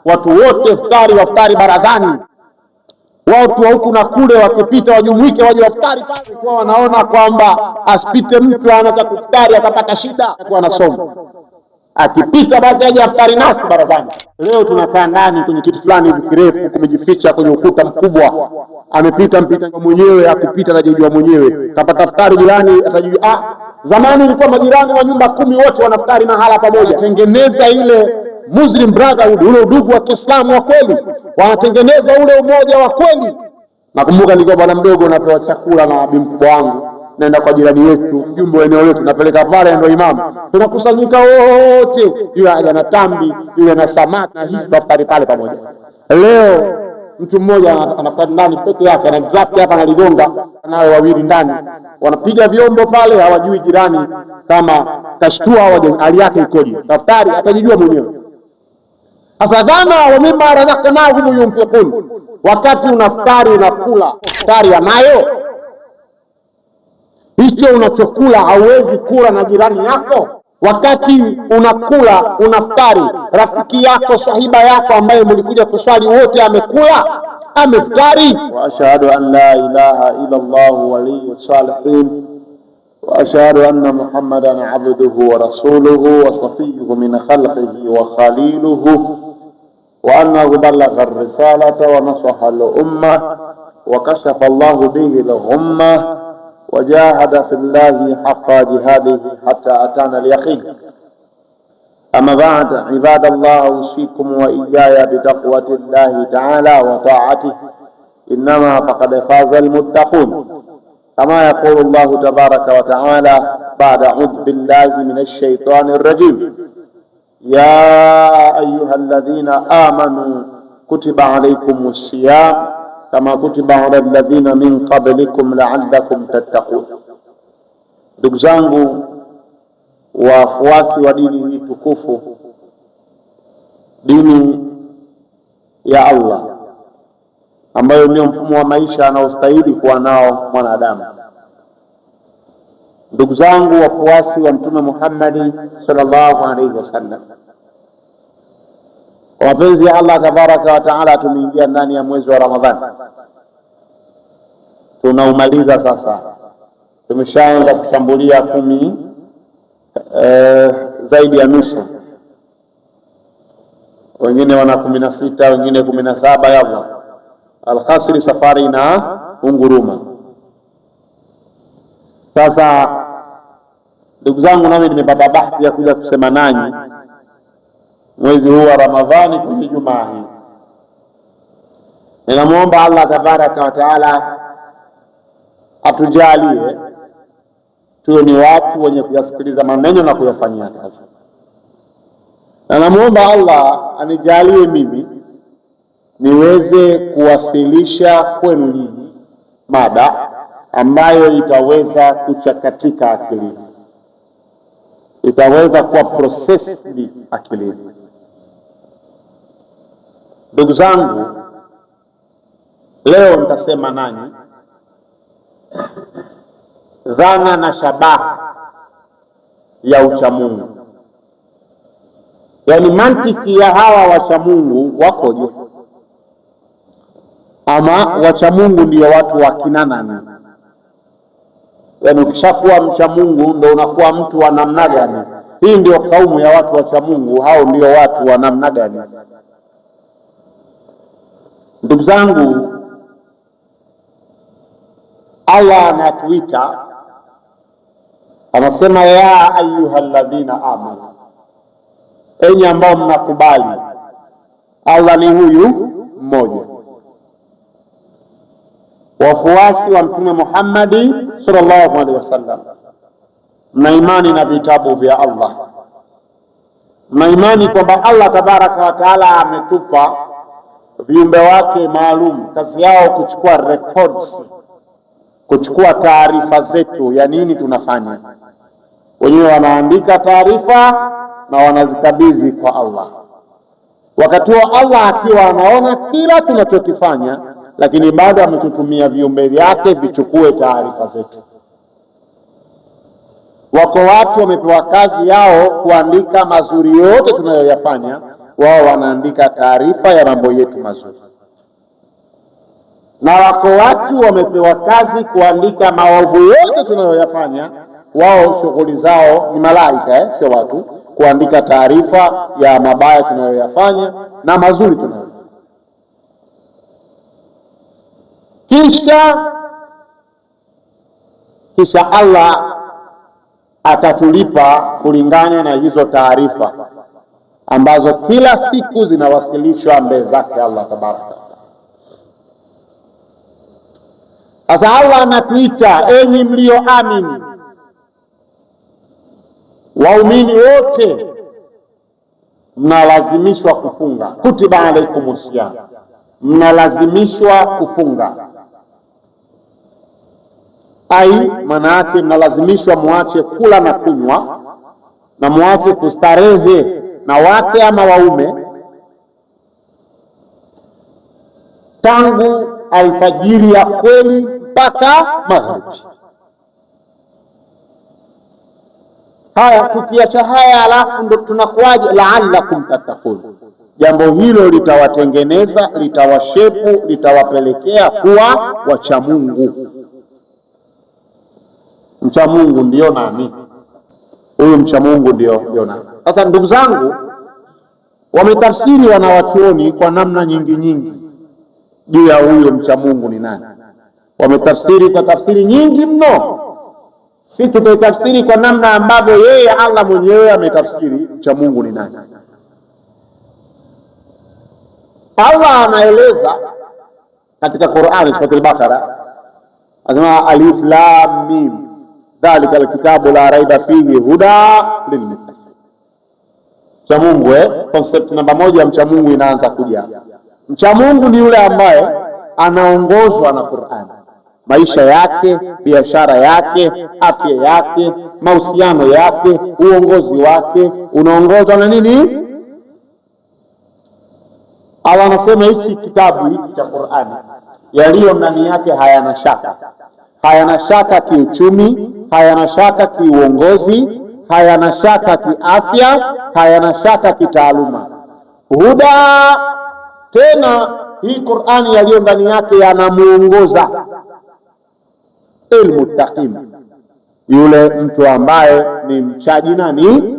watu wote waftari barazani, watu wa huku na kule wakipita wajumuike waje waftari pale, kwa wanaona kwamba asipite mtu anataka kuftari akapata shida kwa anasoma, akipita basi aje aftari nasi barazani. Leo tunakaa ndani kwenye kitu fulani hivi kirefu, kumejificha kwenye ukuta mkubwa, amepita mpita mwenyewe, akipita anajijua mwenyewe, kapata iftari jirani atajijua. Zamani ilikuwa majirani wa nyumba 10 wote wanaftari mahala pamoja, tengeneza ile Muslim Brotherhood, ule udugu wa Kiislamu wa kweli, wanatengeneza ule umoja wa kweli. Nakumbuka nilikuwa bwana mdogo napewa chakula na bibi mkubwa wangu, naenda kwa jirani yetu, mjumbe wa eneo letu, napeleka pale, ndio imamu, tunakusanyika wote, yule ana tambi, yule na samaki, na hii tunaftari pale pamoja. Leo mtu mmoja anaftari ndani peke yake, ana draft hapa analigonga, nayo wawili ndani wanapiga vyombo pale, hawajui jirani kama kashtua au hali yake ikoje. Daftari atajijua mwenyewe. Sasa dhana wa mimma razaqnahum yunfiqun, wakati unaftari unakula, iftari anayo hicho unachokula, hauwezi kula na jirani yako. Wakati unakula unaftari, rafiki yako sahiba yako ambaye mlikuja kuswali wote amekula, ameftari. Wa ashhadu an la ilaha illa Allah waliyus salihin wa ashhadu anna Muhammadan abduhu wa rasuluhu wa safiyuhu min khalqihi wa khaliluhu wa annahu ballagha ar-risalata wa nasaha al-ummah wa kashafa Allahu bihi al-ghummah wa jahada fillahi haqqa jihadihi hatta atana al-yaqin. Amma ba'd, ibadallah, usikum wa iyaya bitaqwati Allahi ta'ala wa ta'atihi, innama faqad faza al-muttaqun. Kama yaqulu Allahu tabaraka wa ta'ala ba'da a'udhu billahi minash shaitanir rajim, ya ayyuhalladhina amanu kutiba alaykumus siyam kama kutiba alal ladhina min qablikum la'allakum tattaqun. Ndugu zangu wafuasi wa dini hii tukufu, dini ya Allah ambayo ndio mfumo wa maisha anaostahili kuwa nao mwanadamu. Ndugu zangu wafuasi wa Mtume Muhammad sallallahu alaihi wasallam, kwa mapenzi ya Allah tabaraka wa taala, tumeingia ndani ya mwezi wa Ramadhani, tunaumaliza sasa. Tumeshaanza kushambulia 10 zaidi ya nusu, wengine wana 16, wengine 17. Yalla alkhasri, safari na unguruma. Sasa ndugu zangu, nami nimepata bahati ya kuja kusema nanyi mwezi huu wa Ramadhani kwenye Jumaa hii. Ninamuomba Allah tabaraka wa taala atujalie tuwe ni watu wenye kuyasikiliza maneno na kuyafanyia kazi. Na namuomba Allah anijalie mimi niweze kuwasilisha kwenu nyinyi mada ambayo itaweza kuchakatika akilini, itaweza kuwa processed akilini. Ndugu zangu, leo nitasema nanyi dhana na shabaha ya uchamungu, yaani mantiki ya hawa wachamungu wakoje, ama wachamungu ndio watu wa kina nani? Yaani ukishakuwa mchamungu ndio unakuwa mtu wa namna gani? Hii ndio kaumu ya watu wachamungu, hao ndio watu wa namna gani? Ndugu zangu, Allah anatuita, anasema ya ayyuhalladhina amanu, enyi ambao mnakubali Allah ni huyu mmoja, wafuasi wa Mtume Muhammad sallallahu alaihi wasallam, mna imani na vitabu vya Allah, mna imani kwamba Allah tabaraka wa taala ametupa viumbe wake maalum, kazi yao kuchukua records, kuchukua taarifa zetu ya nini tunafanya. Wenyewe wanaandika taarifa na wanazikabidhi kwa Allah. Wakati wa Allah akiwa anaona kila tunachokifanya, lakini bado ametutumia viumbe vyake vichukue taarifa zetu. Wako watu wamepewa kazi yao kuandika mazuri yote tunayoyafanya, wao wanaandika taarifa ya mambo yetu mazuri, na wako watu wamepewa kazi kuandika maovu yote tunayoyafanya. Wao shughuli zao ni malaika, sio watu, kuandika taarifa ya mabaya tunayoyafanya na mazuri tunayoyafanya. Kisha Allah atatulipa kulingana na hizo taarifa ambazo kila siku zinawasilishwa mbele zake Allah tabaraka. Sasa Allah anatuita, enyi mlioamini, waumini wote mnalazimishwa kufunga. Kutiba alaikumus siyam, mnalazimishwa kufunga. Ai, maana yake mnalazimishwa muache kula na kunywa na muache kustarehe na wake ama waume tangu alfajiri ya kweli mpaka magharibi. Haya, tukiacha haya alafu ndo tunakuwaje? La'allakum tattaqun. Jambo hilo litawatengeneza, litawashepu, litawapelekea kuwa wacha Mungu. Mcha Mungu ndio nani? Huyu mcha Mungu ndio nani? Sasa ndugu zangu, wametafsiri wanawachuoni kwa namna nyingi juu ya huyo mcha Mungu ni nani. Wametafsiri kwa tafsiri nyingi mno. Si tutaitafsiri kwa namna ambavyo yeye Allah mwenyewe ametafsiri mcha Mungu ni nani. Allah anaeleza katika Qur'ani, sura al-Baqara, anasema alif lam mim dhalika alkitabu la raiba fihi huda lilmuttaqin. Mcha Mungu, concept namba moja ya mcha Mungu inaanza kuja. Mcha Mungu ni yule ambaye anaongozwa na Qur'ani. Maisha yake, biashara yake, afya yake, mahusiano yake, uongozi wake unaongozwa na nini? Allah anasema hichi kitabu hiki cha Qur'ani, yaliyo ndani yake hayana shaka. Hayana shaka kiuchumi, hayana shaka kiuongozi, hayana shaka kiafya, hayana shaka kitaaluma. Huda, tena hii Qur'ani yaliyo ndani yake yanamuongoza almuttaqin, yule mtu ambaye ni mchaji nani?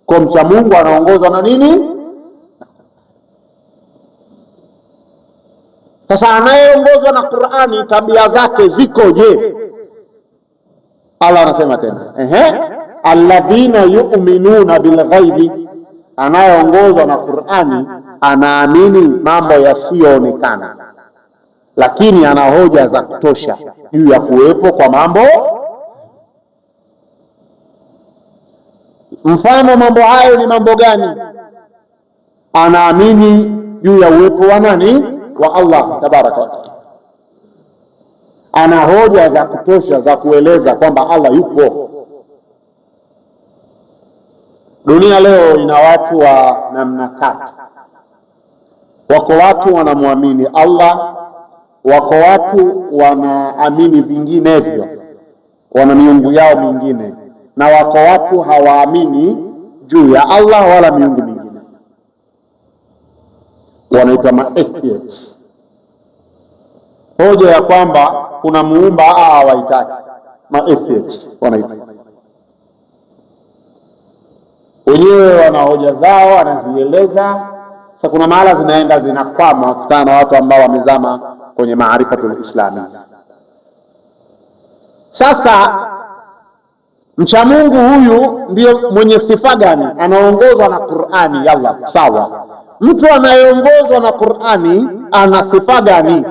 Kwa mcha Mungu anaongozwa na nini? Sasa anayeongozwa na Qur'ani tabia zake zikoje? Allah anasema tena, alladhina yu'minuna bilghaibi, anayeongozwa na Qur'ani anaamini mambo yasiyoonekana, lakini ana hoja za kutosha juu ya kuwepo kwa mambo. Mfano mambo hayo ni mambo gani? Anaamini juu ya uwepo wa nani? Wa Allah tabaraka wa taala. Ana hoja za kutosha za kueleza kwamba Allah yupo. Dunia leo ina watu wa namna tatu. Wako watu wanamwamini Allah, wako watu wanaamini vinginevyo, wana miungu yao mingine, na wako watu hawaamini juu ya Allah wala miungu mingine, wanaitwa ma-atheists. Hoja ya kwamba kuna muumba hawaitaki, ma-atheists wanaitwa. Wenyewe wana hoja zao, wanazieleza. Sasa kuna mahala zinaenda zinakwama, kutana na watu ambao wamezama kwenye maarifatul islami. Sasa mcha Mungu huyu ndio mwenye sifa gani? Anaongozwa na Qur'ani. Yalla, sawa. Mtu anayeongozwa na Qur'ani ana sifa gani?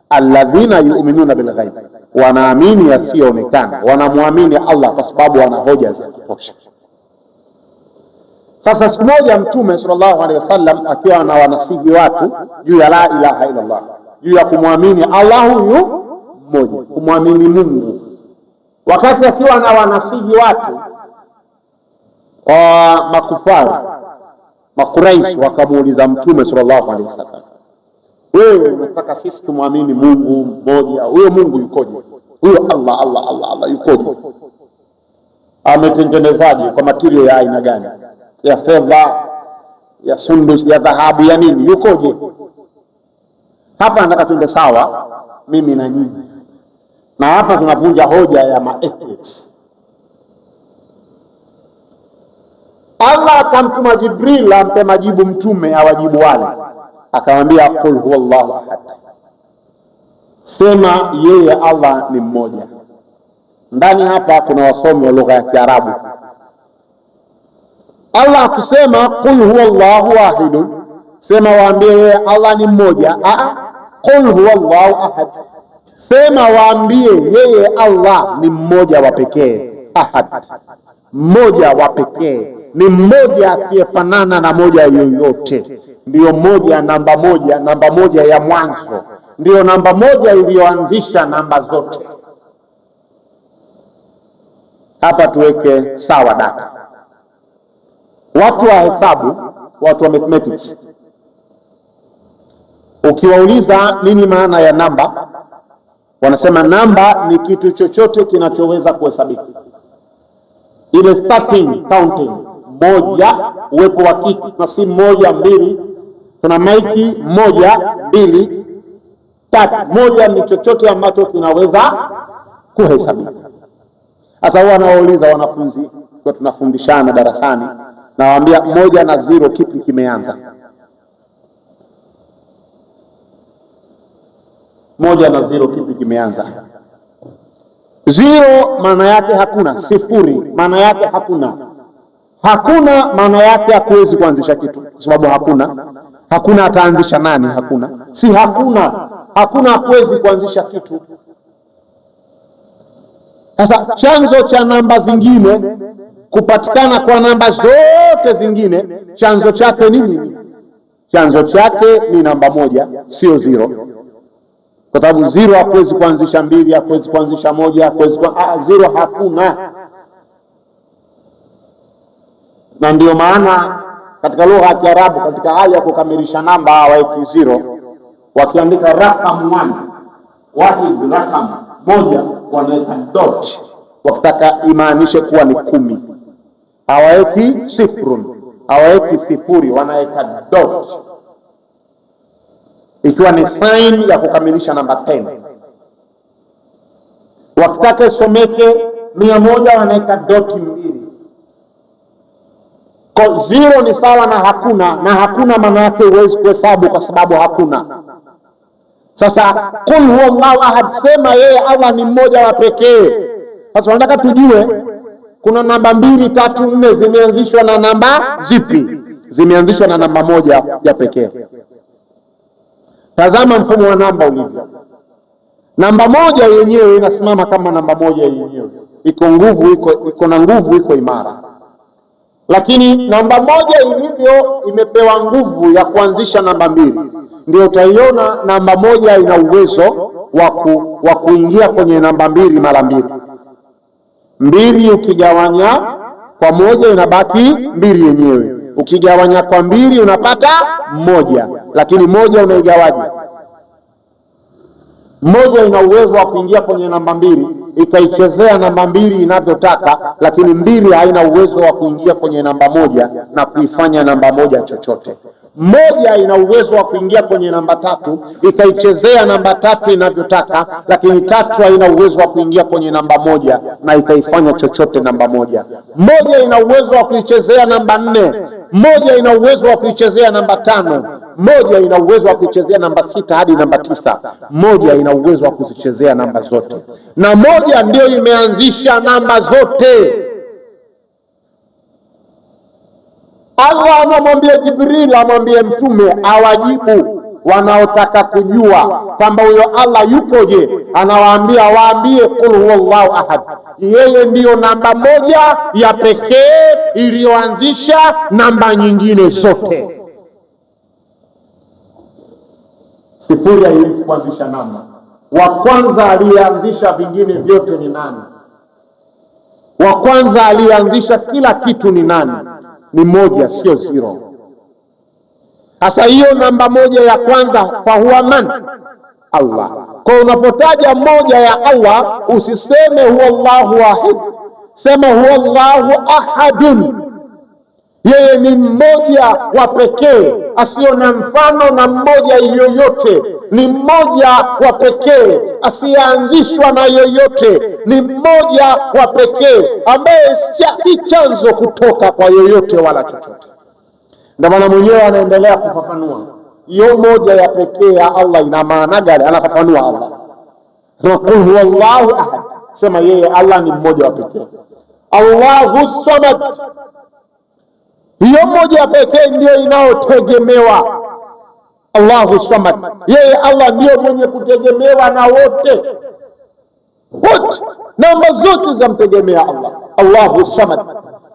Alladhina yu'minuna bilghaib, wanaamini yasiyoonekana, wanamwamini Allah kwa sababu wana hoja za kutosha. Sasa siku moja Mtume sallallahu alaihi wasallam akiwa anawanasihi watu juu ya la ilaha illa Allah, juu ya kumwamini Allah huyu mmoja, kumwamini Mungu. Wakati akiwa anawanasihi watu wa makufari Makuraishi, wakamuuliza Mtume sallallahu alaihi wasallam, wewe unataka sisi tumwamini Mungu mmoja, huyo Mungu yukoje? Huyo Allah yukoje? Ametengenezaje? Kwa material ya aina gani? Ya fedha, ya sundus, ya dhahabu, ya nini, yukoje? Hapa nataka tuende sawa mimi na nyinyi, na hapa tunavunja hoja ya ma-atheists. Allah akamtuma Jibril ampe majibu mtume, awajibu wale, akamwambia qul huwallahu ahad, sema yeye Allah ni mmoja. Ndani hapa kuna wasomi wa lugha ya Kiarabu. Allah akusema qul huwallahu ahad, sema waambie yeye Allah ni mmoja. Qul huwallahu ahad, sema waambie yeye Allah ni mmoja wa pekee. Ahad, mmoja wa pekee, ni mmoja asiyefanana na moja yoyote, ndiyo moja, namba moja, namba moja ya mwanzo, ndiyo namba moja iliyoanzisha namba zote. Hapa tuweke sawa data. Watu wa hesabu, watu wa mathematics, ukiwauliza nini maana ya namba, wanasema namba ni kitu chochote kinachoweza kuhesabika. Ile starting counting, moja, uwepo wa kitu, na si moja mbili, tuna maiki moja mbili tatu. Moja ni chochote ambacho kinaweza kuhesabika. Sasa huwa nawauliza wanafunzi kwa tunafundishana darasani, nawaambia moja na zero kipi kimeanza? Moja na zero kipi kimeanza? Zero maana yake hakuna, sifuri maana yake hakuna, hakuna maana yake hakuwezi kuanzisha kitu, kwa sababu hakuna ataanzisha nani? Hakuna, si hakuna hakuwezi kuanzisha kitu. Sasa chanzo cha namba zingine kupatikana kwa namba zote zingine, chanzo chake ni nini? Chanzo chake ni namba moja, sio zero, kwa sababu zero hakuwezi kuanzisha mbili, hakuwezi kuanzisha moja, hakuwezi zero hakuna. Na ndio maana katika lugha ya Kiarabu, katika hali ya kukamilisha namba hawaweki zero, wakiandika rakam 1 wahid, rakam moja, wanaweka dot, wakitaka imaanishe kuwa ni 10. Hawaweki sifrun, hawaweki sifuri, wanaweka dot, ikiwa ni sign ya kukamilisha namba 10. Wakitaka isomeke 100, wanaweka dot 2. Kwa zero ni sawa na hakuna, na hakuna maana yake huwezi kuhesabu kwa sababu hakuna. Sasa qul huwallahu ahad, sema yeye Allah ni mmoja wa pekee. Sasa tunataka tujue kuna namba 2, 3, 4 zimeanzishwa na namba zipi? Zimeanzishwa na namba moja ya pekee. Tazama mfumo wa namba ulivyo. Namba moja yenyewe inasimama kama namba moja yenyewe, iko na nguvu, iko imara. Lakini namba moja ilivyo imepewa nguvu ya kuanzisha namba 2. Ndio utaiona namba moja ina uwezo wa kuingia kwenye namba 2 mara 2. 2 ukigawanya kwa moja inabaki 2 yenyewe, ukigawanya kwa 2 unapata 1. Lakini moja unaigawaje? Moja ina uwezo wa kuingia kwenye namba 2 ikaichezea namba 2 inavyotaka, lakini 2 haina uwezo wa kuingia kwenye namba moja na kuifanya namba moja chochote. Moja ina uwezo wa kuingia kwenye namba 3 ikaichezea namba 3 inavyotaka, lakini 3 haina uwezo wa kuingia kwenye namba moja na ikaifanya chochote namba moja. Moja ina uwezo wa kuichezea namba 4, moja ina uwezo wa kuichezea namba 5, moja ina uwezo wa kuichezea namba 6 hadi namba 9. Moja ina uwezo wa kuzichezea namba zote, na moja ndio imeanzisha namba zote. Allah anamwambia Jibril, amwambie mtume awajibu wanaotaka kujua kwamba huyo Allah yukoje. Anawaambia waambie qul huwallahu ahad, yeye ndiyo namba moja ya pekee iliyoanzisha namba nyingine zote. Sifuri haiwezi kuanzisha namba. Wa kwanza aliyeanzisha vingine vyote ni nani? Wa kwanza aliyeanzisha kila kitu ni nani? Ni moja, sio zero. Sasa hiyo namba moja ya kwanza, fa huwa man? Allah. Kwa unapotaja moja ya Allah usiseme huwa Allahu wahid, sema huwa Allahu ahadun. Yeye ni mmoja wa pekee asiyo na mfano na mmoja yoyote, ni mmoja wa pekee asiyeanzishwa na yoyote, ni mmoja wa pekee ambaye si chanzo kutoka kwa yoyote wala chochote. Ndio maana mwenyewe anaendelea kufafanua hiyo moja ya pekee ya Allah ina maana gani. Anafafanua Allah, qul huwallahu ahad, sema yeye Allah ni mmoja wa pekee. Allahu samad, hiyo moja ya pekee ndio inayotegemewa. Allahu samad, yeye Allah ndio mwenye kutegemewa na wote, namba zote zamtegemea Allah. Allahu samad,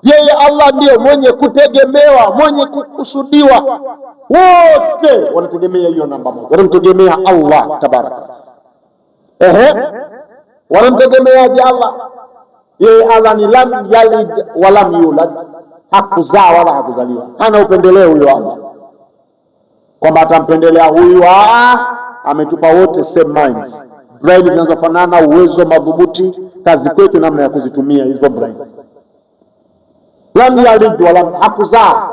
yeye Allah ndio mwenye kutegemewa, mwenye kukusudiwa, wote wanategemea hiyo namba moja, wanamtegemea Allah tabaraka. Wanamtegemeaje Allah? Yeye Allah ni lam yalid wa lam yulad, hakuzaa wala hakuzaliwa. Hana upendeleo huyo Allah kwamba atampendelea huyu. Ametupa wote same minds, brain zinazofanana, uwezo madhubuti. Kazi kwetu namna ya kuzitumia hizo brain. Lam yalid wala, hakuzaa,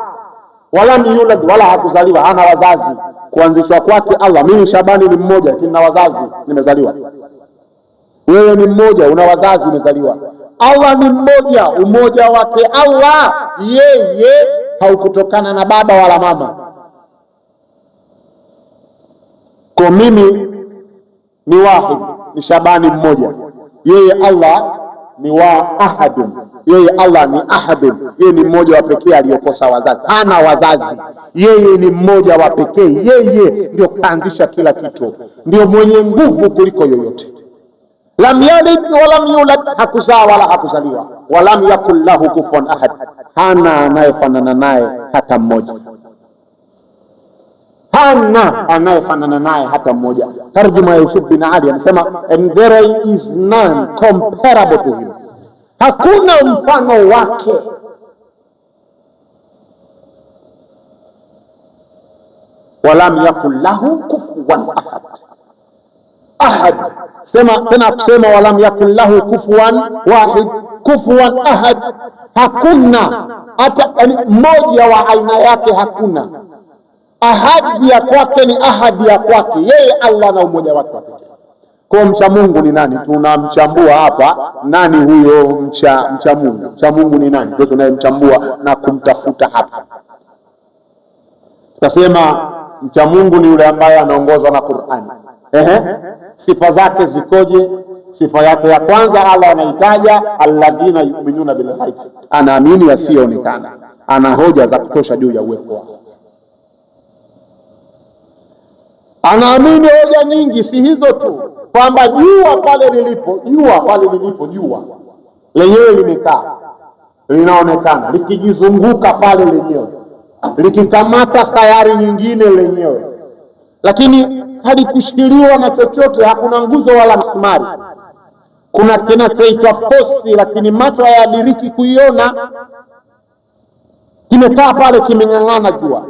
wala yulad wala hakuzaliwa. Hana wazazi. Kuanzishwa kwake Allah, mimi Shabani ni mmoja lakini na wazazi, nimezaliwa. Wewe ni mmoja, una wazazi, umezaliwa. Allah ni mmoja, umoja wake Allah yeye haukutokana na baba wala mama. Kwa mimi ni wahid, ni Shabani mmoja, yeye Allah ni wa ahadun, yeye Allah ni ahadun, yeye ni mmoja wa pekee aliyokosa wazazi, hana wazazi. Yeye ni mmoja wa pekee, yeye ndio kaanzisha kila kitu, ndio mwenye nguvu kuliko yoyote. Lam yalid walam yulad, hakuzaa wala hakuzaliwa. Walam yakul lahu kufuwan ahad, hana anayefanana naye hata mmoja, hana anayefanana naye hata mmoja. Tarjuma ya Yusuf bin Ali anasema, and there is none comparable to him, hakuna mfano wake. Walam yakul lahu kufuwan ahad, ahad. Sema tena, kusema walam yakul lahu kufuwan wahid, kufuwan ahad, hakuna hata mmoja wa aina yake, hakuna. Ahadi ya kwake ni ahadi ya kwake yeye Allah na umoja wake wa pekee. Kwa mcha Mungu ni nani? Tunamchambua hapa. Nani huyo mcha Mungu? Mcha Mungu ni nani? Ndio tunayemchambua na kumtafuta hapa. Tutasema mcha Mungu ni yule ambaye anaongozwa na Qur'ani. Sifa zake zikoje? Sifa yake ya kwanza Allah anaitaja alladhina yu'minuna bil ghaib, anaamini yasiyoonekana, ana hoja za kutosha juu ya uwepo wake. Anaamini hoja nyingi, si hizo tu, kwamba jua pale lilipo, jua lenyewe limekaa, linaonekana likijizunguka pale lenyewe, likikamata sayari nyingine lenyewe, lakini halikushikiliwa na chochote, hakuna nguzo wala msumari. Kuna kinachoitwa fosi, lakini macho hayadiriki kuiona, kimekaa pale, kimeng'ang'ana jua.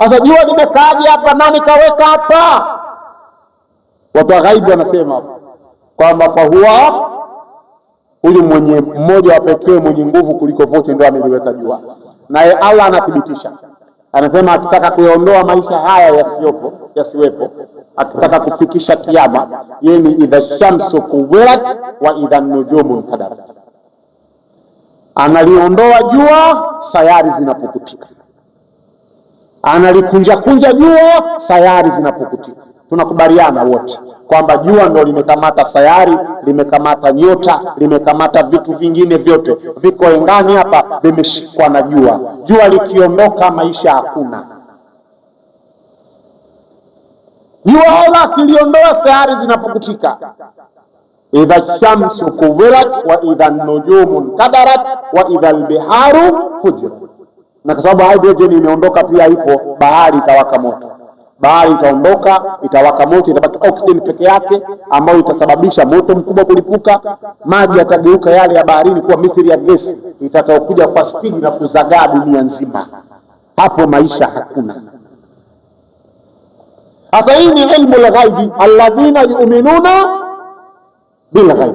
Sasa jua limekaaje hapa? Nani kaweka hapa? Watu wa ghaibu wanasema kwamba fahuwa, huyu mwenye mmoja wa pekee mwenye nguvu kuliko vote ndio ameliweka jua. Naye Allah anathibitisha, anasema akitaka kuyaondoa maisha haya yasiwepo, akitaka kufikisha kiyama, yeye ni idha shamsu kuwirat wa idha nujumu kadarat, analiondoa jua sayari zinapokutika, analikunja jua sayari zinapokutika. Tunakubaliana wote kwamba jua ndo limekamata sayari, limekamata nyota, limekamata vitu vingine vyote viko angani hapa, vimeshikwa na jua. Jua likiondoka maisha hakuna. Jua Allah kiliondoa sayari zinapokutika, idha shamsu kuwirat wa idha nujumu kadarat wa idha albiharu fujirat. Na kwa sababu hydrogen imeondoka pia, ipo bahari, itawaka moto. Bahari itaondoka, itawaka moto, itabaki oxygen peke yake ambayo itasababisha moto mkubwa kulipuka. Maji yatageuka yale ya baharini kuwa mithili ya gesi itakayokuja kwa spidi na kuzagaa dunia nzima. Hapo maisha hakuna. Sasa hii ni ilmu al-ghaibi, alladhina yu'minuna bil ghaib,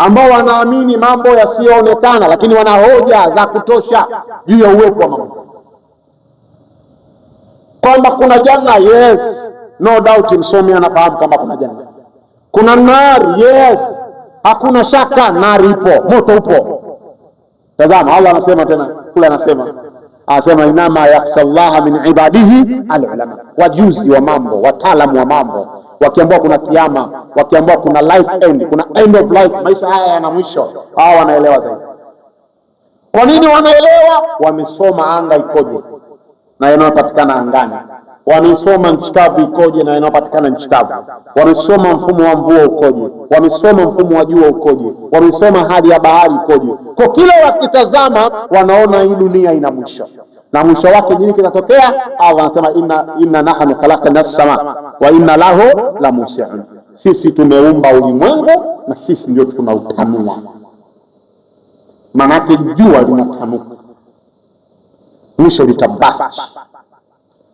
ambao wanaamini mambo yasiyoonekana, lakini wana hoja za kutosha juu ya uwepo wa Mungu, kwamba kuna janna. Yes, no doubt, msomi anafahamu kwamba kuna janna. Kuna nari, yes, hakuna shaka, nari ipo, moto upo. Tazama Allah anasema tena kule, anasema inama yakhsha Allah min ibadihi alulama, wajuzi wa mambo, wataalamu wa mambo, wakiambiwa kuna kiyama, wakiambiwa kuna life end, kuna end of life, maisha haya yana mwisho, hao wanaelewa zaidi. Kwa nini wanaelewa? Wamesoma anga ikoje na yanayopatikana angani, wamesoma nchi kavu ikoje na yanayopatikana nchi kavu, wamesoma mfumo wa mvua ukoje, wamesoma mfumo wa jua ukoje, wamesoma hali ya bahari ikoje. Kwa kila wakitazama wanaona hii dunia ina mwisho, na mwisho wake nini kinatokea? Allah anasema inna nahnu khalaqna as-sama wa inna lahu la musi'un, sisi tumeumba ulimwengu na sisi ndio tunautanua. Maanake jua linatanuka, mwisho litabasti.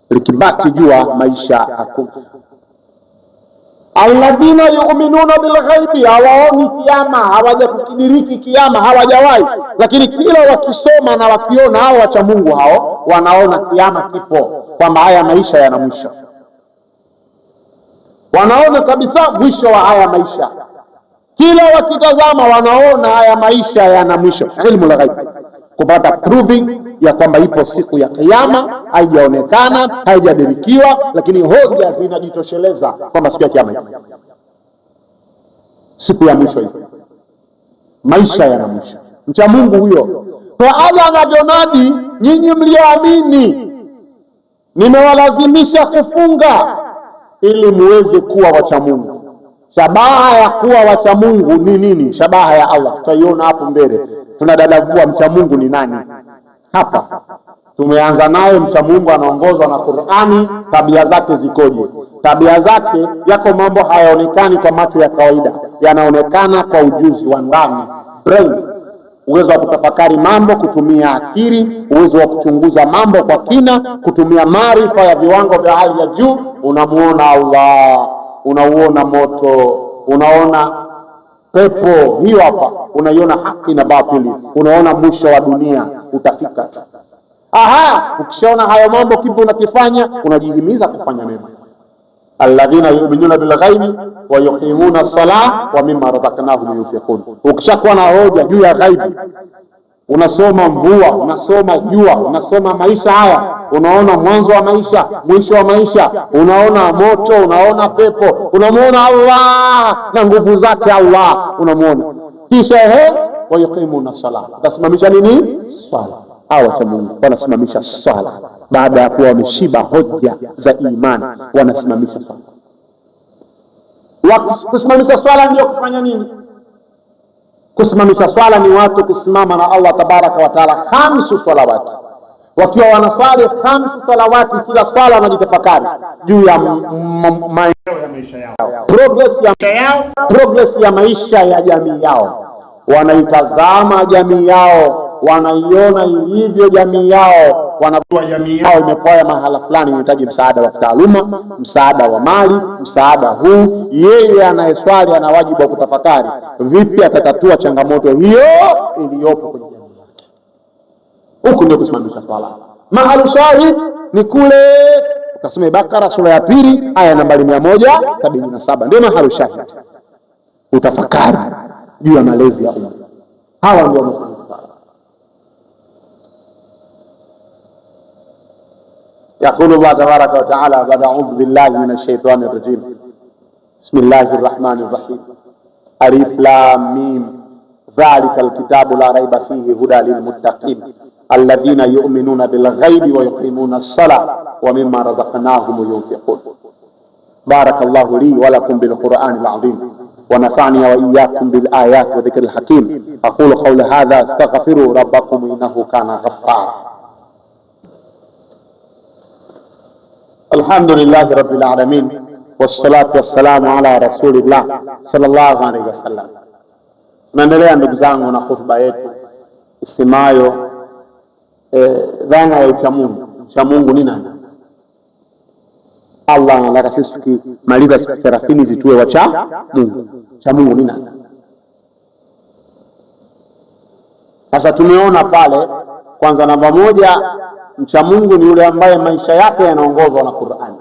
Likibasti jua, maisha hakuna. Alladhina yu'minuna bilghaibi, hawaoni kiyama, hawajakudiriki kiyama, hawajawahi, lakini kila wakisoma na wakiona, hao wacha Mungu hao wanaona kiyama kipo, kwamba haya maisha yana mwisho. Wanaona kabisa mwisho wa haya maisha, kila wakitazama wanaona haya maisha yana mwisho. Ilmu la ghaibi, kupata proving ya kwamba ipo siku ya kiyama, haijaonekana, haijadirikiwa, lakini hoja zinajitosheleza kwamba siku ya kiyama ipo, siku ya mwisho ipo, maisha yana mwisho. Mcha Mungu huyo. Kwa Allah anavyonadi, nyinyi mlioamini nimewalazimisha kufunga ili muweze kuwa wacha Mungu. Shabaha ya kuwa wacha Mungu ni nini? Shabaha ya Allah tutaiona hapo mbele. Tunadadavua mcha Mungu ni nani. Hapa tumeanza naye. Mcha Mungu anaongozwa na Qur'ani. Tabia zake zikoje? Tabia zake yako mambo hayaonekani kwa macho ya kawaida, yanaonekana kwa ujuzi wa ndani, brain, uwezo wa kutafakari mambo, kutumia akili, uwezo wa kuchunguza mambo kwa kina, kutumia maarifa ya viwango vya hali ya juu. Unamuona Allah, unauona moto, unaona pepo hiyo hapa, unaiona haki na batili, unaona mwisho wa dunia utafika tu. Ukishaona hayo mambo, kipi unakifanya? Unajihimiza kufanya mema. Alladhina yu'minuna bil ghaibi wa yuqimuna as-salah wa mimma razaqnahum yunfiqun. Ukishakuwa na hoja juu ya ghaibi, unasoma mvua, unasoma jua, unasoma maisha haya, unaona mwanzo wa maisha, mwisho wa maisha, unaona moto, unaona pepo, unamuona Allah na nguvu zake Allah unamuona. Kisha wa yuqimuna as-salah, utasimamisha nini? Swala. Wacha Mungu wanasimamisha swala baada ya kuwa wameshiba hoja za imani, wanasimamisha swala. Kusimamisha swala ndio kufanya nini? Kusimamisha swala ni watu kusimama na Allah tabaraka wa taala 5 salawati, wakiwa wanaswali 5 salawati, kila swala wanajitafakari juu ya maendeleo ya maisha yao, progress ya maisha ya jamii yao. Wanaitazama jamii yao, wanaiona ilivyo jamii yao, wanajua jamii yao imepoa mahala fulani, inahitaji msaada wa kitaaluma, msaada wa mali, msaada huu. Yeye anayeswali ana wajibu wa kutafakari vipi atatatua changamoto hiyo iliyopo kwenye jamii yake. Huku ndio kusimamisha swala. Mahali shahid ni kule ukasome Bakara sura ya 2 aya nambari 177, ndio mahali shahid. Utafakari juu ya malezi ya umma. Hawa ndio wamesimamisha swala. يقول الله تبارك وتعالى بعد أعوذ بالله من الشيطان الرجيم بسم الله الرحمن الرحيم ألف لام ميم ذلك الكتاب لا ريب فيه هدى للمتقين الذين يؤمنون بالغيب ويقيمون الصلاة ومما رزقناهم ينفقون. بارك الله لي ولكم بالقرآن العظيم ونفعني وإياكم بالآيات وذكر الحكيم. أقول قول هذا استغفروا ربكم إنه كان غفارا. الحمد لله رب العالمين والصلاة والسلام على رسول الله sallallahu alaihi wasallam. Tunaendelea ndugu zangu na hotuba yetu isemayo dhana ya uchamungu. Uchamungu ni nani? Allah anataka sisi tukimaliza siku 30 zituwe wacha Mungu. Uchamungu ni nani? Sasa tumeona pale, kwanza namba moja, mcha Mungu ni yule ambaye maisha yake yanaongozwa na Qur'ani.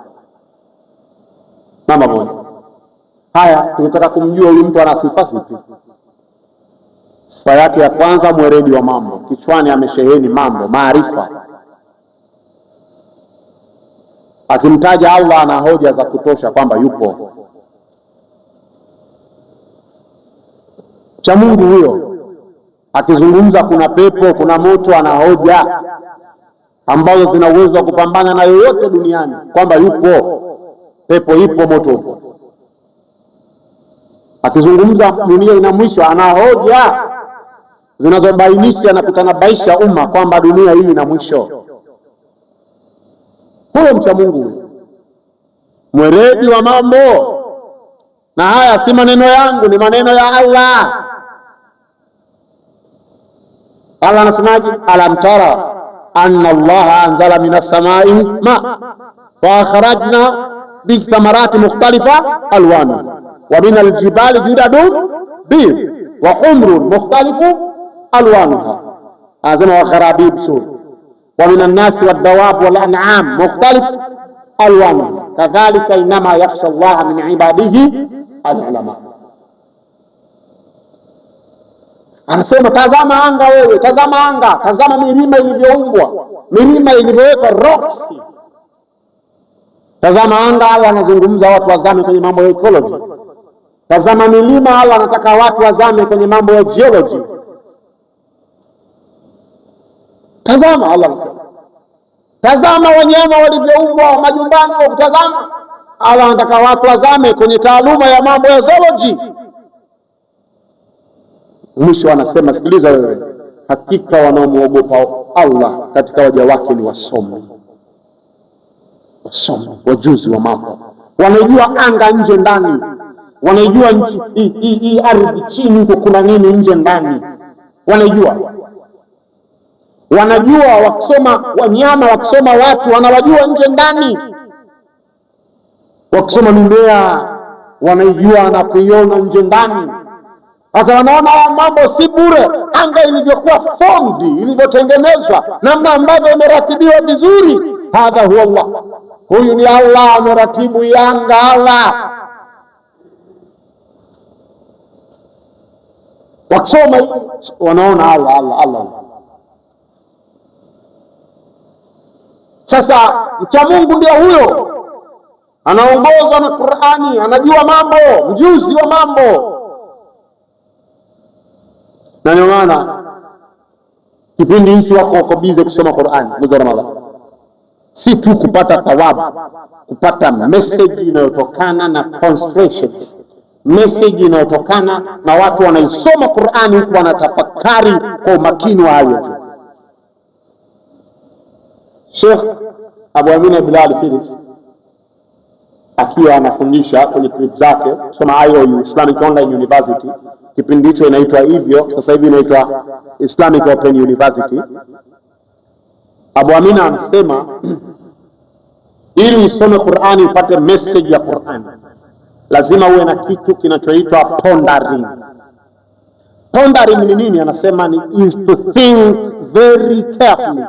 Namba moja. Haya, tunataka kumjua huyu mtu ana sifa zipi. Sifa yake ya kwanza, mweredi wa mambo, kichwani amesheheni mambo, maarifa. Akimtaja Allah ana hoja za kutosha kwamba yupo. Cha Mungu huyo akizungumza kuna pepo, kuna moto, ana hoja ambazo zina uwezo wa kupambana na yoyote duniani kwamba yupo. Pepo ipo, moto upo. Akizungumza dunia ina mwisho, ana hoja zinazobainisha na kutanabaisha umma kwamba dunia hii ina mwisho. Huyo mcha Mungu, mweredi wa mambo. Na haya si maneno yangu, ni maneno ya Allah. Allah anasemaje? Alam tara anna Allah anzala minas samai ma fa akhrajna bi thamarati mukhtalifa alwanu wa min aljibali judadun bid wa humrun mukhtalifu alwanuha azama wa kharabib sur wa min an-nas wad-dawab wal-an'am mukhtalif alwanuha kadhalika inma yakhsha Allah min ibadihi al-ulama. Anasema tazama anga wewe, tazama anga, tazama milima ilivyoumbwa, milima ilivyowekwa rocks. Tazama anga. Allah anazungumza watu wazame kwenye mambo ya ecology. Tazama milima, Allah anataka watu wazame kwenye mambo ya geology. Tazama, Allah anasema tazama wanyama walivyoumbwa majumbani, tazama. Allah anataka watu wazame kwenye taaluma ya mambo ya zoology. Mwisho anasema, sikiliza wewe, hakika wanaomuogopa Allah katika waja wake ni wasomi, wajuzi wa mambo, wanaijua anga nje ndani, wanaijua nchi hii ardhi chini huko kuna nini nje ndani, wanajua wakisoma wanyama, wakisoma watu, wanawajua nje ndani, wakisoma mimea wanaijua na kuiona nje ndani. Sasa wanaona mambo si bure, anga ilivyokuwa fondi, ilivyotengenezwa, namna ambavyo imeratibiwa vizuri. Hadha huwa Allah, huyu ni Allah, ameratibu anga. Allah wakisoma wanaona Allah. Sasa mcha Mungu ndio huyo, anaongozwa na Qur'ani, anajua mambo, mjuzi wa mambo. Na ndio maana kipindi hichi wako bize kusoma Qur'ani mwezi wa Ramadhani, si tu kupata thawabu, kupata message inayotokana na concentrations, message inayotokana na watu wanaisoma Qur'ani huku wanatafakari kwa umakini wa hali ya juu. Sheikh Abu Amina Bilal Philips akiwa anafundisha kwenye clip zake soma IOU, Islamic Online University, kipindi hicho inaitwa hivyo, sasa hivi inaitwa Islamic Open University. Abu Amina anasema ili usome Qur'ani upate message ya Qur'ani lazima uwe na kitu kinachoitwa pondering. Pondering ni nini? Anasema ni is to think very carefully.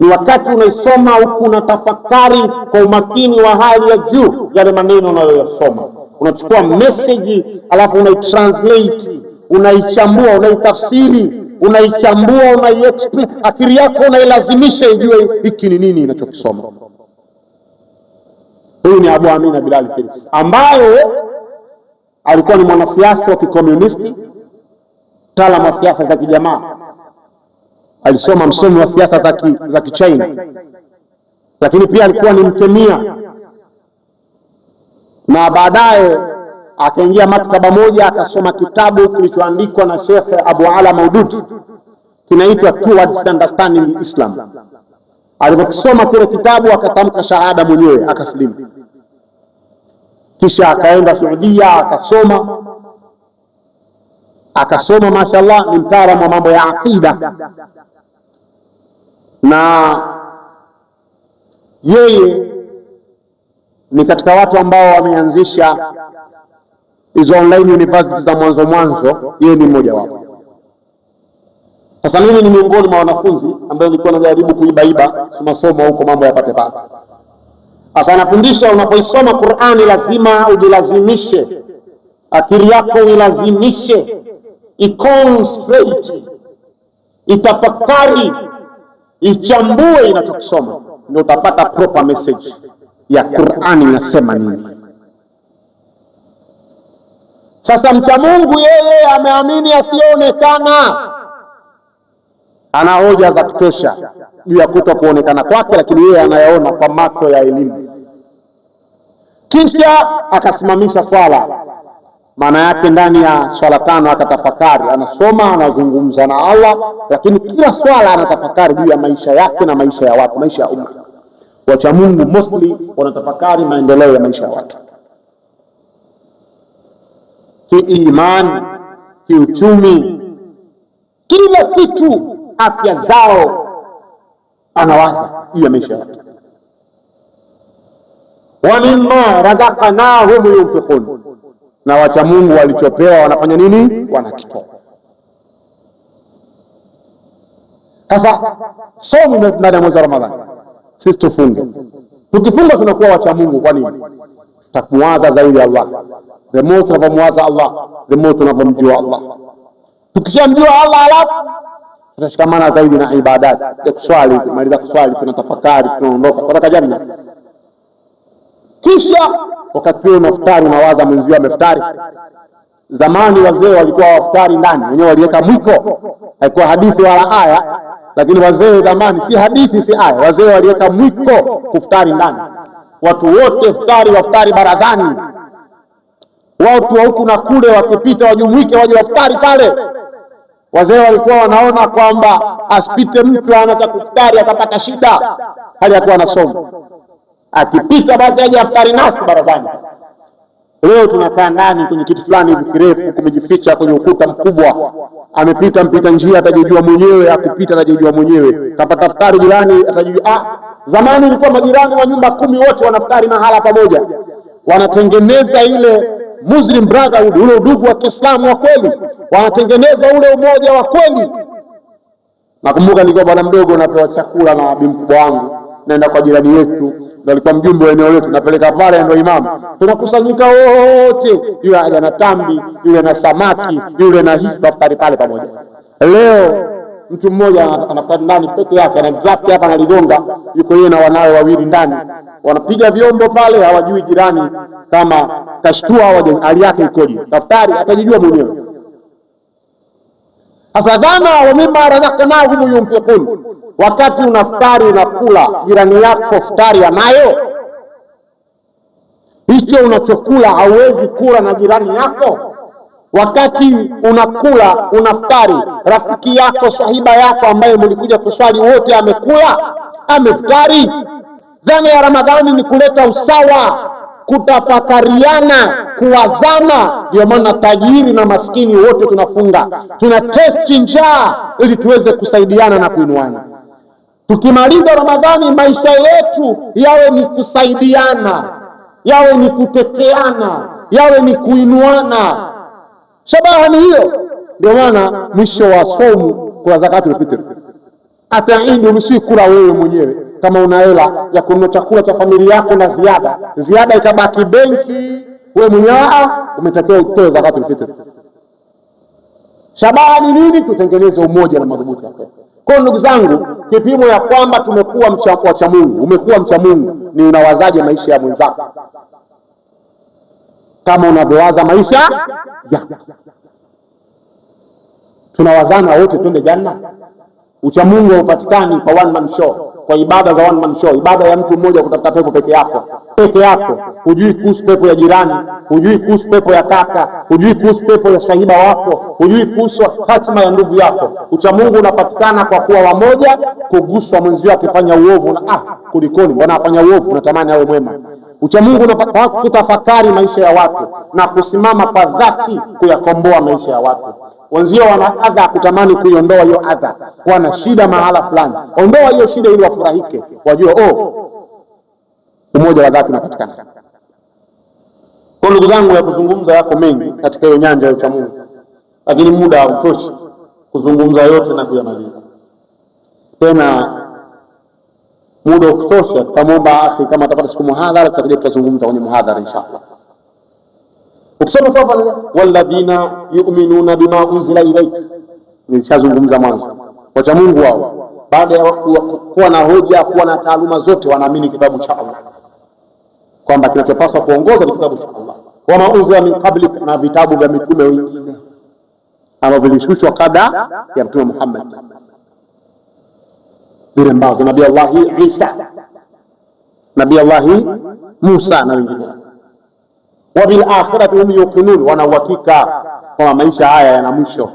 Ni wakati unaisoma huku unatafakari kwa umakini wa hali ya juu yale maneno unayoyasoma. Unachukua message alafu unaitranslate, unaichambua, unaitafsiri, unaichambua, unaiexplain, akili yako unailazimisha ijue hiki ni nini inachokisoma. Huyu ni Abu Amina Bilal Philips ambaye alikuwa ni mwanasiasa wa kikomunisti, mtaalamu wa siasa za kijamaa. Alisoma msomi wa siasa za Kichina, lakini pia alikuwa ni mkemia, na baadaye akaingia maktaba moja akasoma kitabu kilichoandikwa na Sheikh Abu Ala Maududi kinaitwa Towards Understanding Islam. Alipokisoma kile kitabu akatamka shahada mwenyewe, akasilimu. Kisha akaenda Saudia akasoma, mashallah, ni mtaalamu wa mambo ya aqida, na yeye ni katika watu ambao wameanzisha hizo online university za mwanzo. Yeye ni mmoja wapo. Sasa mimi ni miongoni mwa wanafunzi ambao nilikuwa najaribu kuibaiba masomo huko, mambo yapate pale. Sasa nafundisha, unapoisoma Qur'ani lazima ujilazimishe, akili yako ilazimishe, iconcentrate, itafakari, ichambue inachokisoma, ndio utapata proper message ya Qur'ani inasema nini. Sasa mcha Mungu yeye ameamini asiyoonekana, ana hoja za kutosha juu ya kuto kuonekana kwake, lakini yeye anayaona kwa macho ya elimu. Kisha akasimamisha swala, maana yake ndani ya swala 5 akatafakari, anasoma, anazungumza na Allah, lakini kila swala anatafakari juu ya maisha yake na maisha ya watu, maisha ya umma. Wacha Mungu mostly wanatafakari maendeleo ya maisha ya watu, kiimani, kiuchumi, kila kitu, afya zao, anawaza juu ya maisha ya watu. Wa mimma razaqnahum yunfiqun, na wacha Mungu walichopewa wanafanya nini? Wanakitoa. Sasa somo ndani ya mwezi wa Ramadhani, sisi tufunge. Tukifunga tunakuwa wacha Mungu. Kwa nini? Tutamuwaza zaidi Allah. The more tunavyomuwaza Allah, the more tunavyomjua Allah. Tukishamjua Allah, alafu tunashikamana zaidi na ibadati ya kuswali. Tumaliza kuswali, tunatafakari, tunaondoka kutoka janna. Kisha wakati huo unaftari, unawaza mwenzio ameftari. Zamani wazee walikuwa waftari ndani, wenyewe waliweka mwiko, haikuwa hadithi wala aya, lakini wazee zamani, si hadithi si aya, wazee waliweka mwiko kuftari ndani. Watu wote iftari waftari barazani, watu wa huku na kule wakipita wajumuike waje waftari pale. Wazee walikuwa wanaona kwamba asipite mtu anataka kuftari akapata shida, hali ya kuwa anasoma, akipita basi aje aftari nasi barazani. Leo tunakaa ndani kwenye kitu fulani hivi kirefu, kumejificha kwenye ukuta mkubwa, amepita mpita njia atajijua mwenyewe, akipita atajijua mwenyewe, kapata iftari jirani atajijua. Zamani ilikuwa majirani wa nyumba 10 wote wanaftari mahala pamoja, wanatengeneza ile Muslim Brotherhood, ule udugu wa Kiislamu wa kweli, wanatengeneza ule umoja wa kweli. Nakumbuka nilikuwa bwana mdogo napewa chakula na bibi mkubwa wangu, naenda kwa jirani yetu, ndio alikuwa mjumbe wa eneo letu, napeleka pale, ndio imamu, tunakusanyika wote, yule aje na tambi, yule na samaki, yule na hii, tunaftari pale pamoja. Leo mtu mmoja anaftari ndani peke yake, ana draft hapa analigonga, yuko yeye na wanawe wawili ndani, wanapiga vyombo pale, hawajui jirani kama kashtua hali yake ikoje. Daftari atajijua mwenyewe. Sasa dhana wa mimma razaqnahum yunfiqun, wakati unaftari unakula, jirani yako iftari anayo, hicho unachokula hauwezi kula na jirani yako. Wakati unakula unaftari, rafiki yako sahiba yako ambaye mlikuja kuswali wote amekula, ameftari. Dhana ya Ramadhani ni kuleta usawa, kutafakariana, kuwazana. Ndio maana tajiri na maskini wote tunafunga, tuna testi njaa ili tuweze kusaidiana na kuinuana. Tukimaliza Ramadhani, maisha yetu yawe ni kusaidiana, yawe ni kuteteana, yawe ni kuinuana. Shabaha ni hiyo. Ndio maana mwisho wa somu kwa zakatul fitr, hata Eid usikula wewe mwenyewe. Kama una hela ya kununua chakula cha familia yako na ziada ikabaki benki, wewe mwenyewe umetakiwa utoe zakatul fitr. Shabaha ni nini? Tutengeneze umoja na madhubuti yake. Kwa ndugu zangu, kipimo ya kwamba tumekuwa mcha Mungu, umekuwa mcha Mungu, ni unawazaje maisha ya mwenzako kama unavyowaza maisha yako. Tunawazana wote twende janna. Ucha Mungu haupatikani kwa one man show, kwa ibada za one man show, ibada ya mtu mmoja kutafuta pepo peke yako. Hujui kuhusu pepo ya jirani, hujui kuhusu pepo ya kaka, hujui kuhusu pepo ya sahiba wako, hujui kuhusu hatima ya ndugu yako. Ucha Mungu unapatikana kwa kuwa wamoja, kuguswa mwenzio akifanya uovu na kulikoni, mbona afanya uovu, natamani awe mwema. Ucha Mungu unapatikana kutafakari maisha ya watu na kusimama kwa dhati kuyakomboa maisha ya watu. Wenzio wana adha, kutamani kuiondoa hiyo adha, wana shida mahala fulani, ondoa hiyo shida ili wafurahike, wajue umoja wa dhati unapatikana. Kwa ndugu zangu, ya kuzungumza yako mengi katika hiyo nyanja ya ucha Mungu, lakini muda hautoshi. kuzungumza yote na kuyamaliza. Tena muda ukitosha, tutamwomba akhi kama atapata siku muhadhara, tutakuja tutazungumza kwenye muhadhara inshallah. Ukisoma pale walladhina yu'minuna bima unzila ilayk, nilishazungumza mwanzo, wacha Mungu wao baada ya kuwa na hoja, kuwa na taaluma zote, wanaamini kitabu cha Allah, kwamba kinachopaswa kuongoza ni kitabu cha Allah. Wama unzila min qablik, na vitabu vya mitume wengine ambavyo vilishushwa kabla ya Mtume Muhammad, vile ambao za Nabii Allah Isa, Nabii Allah Musa na wengine. Wa bil akhirati hum yuqinun, wana uhakika kwa maisha haya yana mwisho.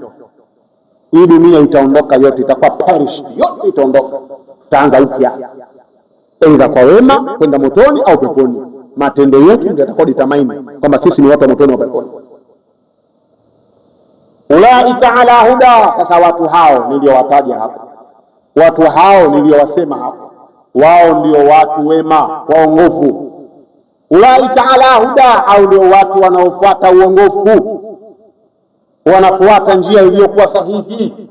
Hii dunia itaondoka yote, itakuwa perish, yote itaondoka, tutaanza upya, aidha kwa wema kwenda motoni au peponi. Matendo yetu ndio yatakuwa determine kwamba sisi ni watu wa motoni au peponi. Ulaika ala huda, sasa watu hao niliowataja hapa, watu hao niliowasema hapa, wao ndio watu wema waongofu. Ulaika ala huda, au ndio watu wanaofuata uongofu, wanafuata njia iliyokuwa sahihi.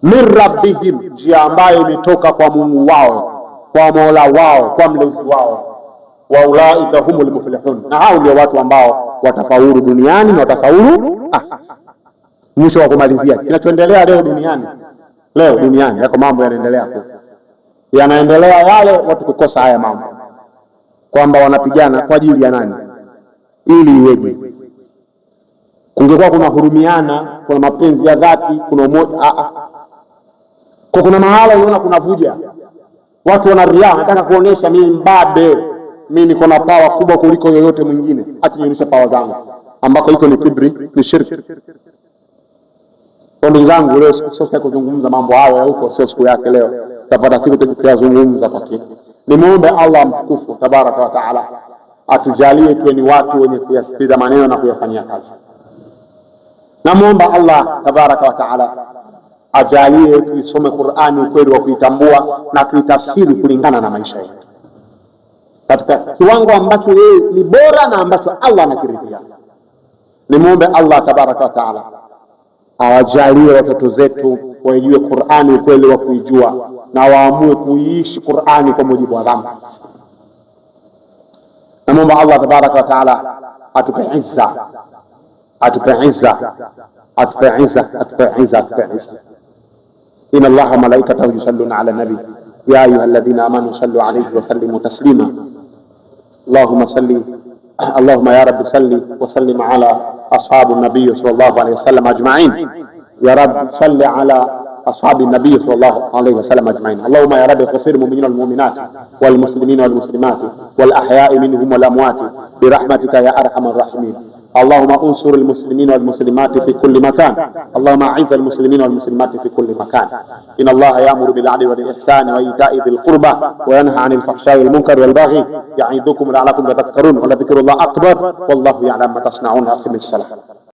Min rabbihim, njia ambayo imetoka kwa Mungu wao, kwa Mola wao, kwa mlezi wao. Wa ulaika humul muflihun, na hao ndio watu ambao watafaulu duniani na watafaulu mwisho wa kumalizia. Kinachoendelea leo duniani yako mambo yanaendelea, yanaendelea yale watu kukosa haya mambo, kwamba wanapigana kwa ajili ya nani, ili iweje? Kungekuwa kuna hurumiana, kuna mapenzi ya dhati, kuna umoja. Kuna mahala unaona kuna vuja, watu wana ria, wanataka kuonesha mimi mbabe, mimi niko na power kubwa kuliko yoyote mwingine, acha nionyeshe power zangu, ambako iko ni kibri, ni shirki. Kwa ndugu zangu, leo sio kuzungumza mambo hayo ya huko, sio siku yake leo, tutapata siku tukiyazungumza kwa kina. Nimuombe Allah mtukufu tabaraka wa taala atujalie tuwe ni watu wenye kuyasikiliza maneno na kuyafanyia kazi. Namuomba Allah tabaraka wa taala ajalie tuisome Qur'ani ukweli wa kuitambua na kuitafsiri kulingana na maisha yetu, katika kiwango ambacho yeye ni bora na ambacho Allah anakiridhia. Nimuombe Allah tabaraka wa taala awajalie watoto zetu waijue Qur'ani ukweli wa kuijua, na waamue kuiishi Qur'ani kwa mujibu wa dhambi. Namuomba Allah tabaraka wa taala atupe izza, atupe izza, atupe izza, atupe izza, atupe izza. Inna Allaha wa malaikatahu yusalluna ala nabi ya ayyuhalladhina amanu sallu alayhi wa sallimu taslima. Allahumma ya rabbi salli wa sallim ala ashabin nabiy sallallahu alayhi wasallam ajma'in. Ya rabbi salli ala أصحاب النبي صلى الله عليه وسلم أجمعين. اللهم يا رب اغفر المؤمنين والمؤمنات والمسلمين والمسلمات والأحياء منهم والأموات برحمتك يا أرحم الراحمين. اللهم انصر المسلمين والمسلمات في كل مكان. اللهم أعز المسلمين والمسلمات في كل مكان. إن الله يأمر بالعدل والإحسان وإيتاء ذي القربى وينهى عن الفحشاء والمنكر والبغي يعظكم لعلكم تذكرون ولذكر الله أكبر والله يعلم ما تصنعون. أقم الصلاة.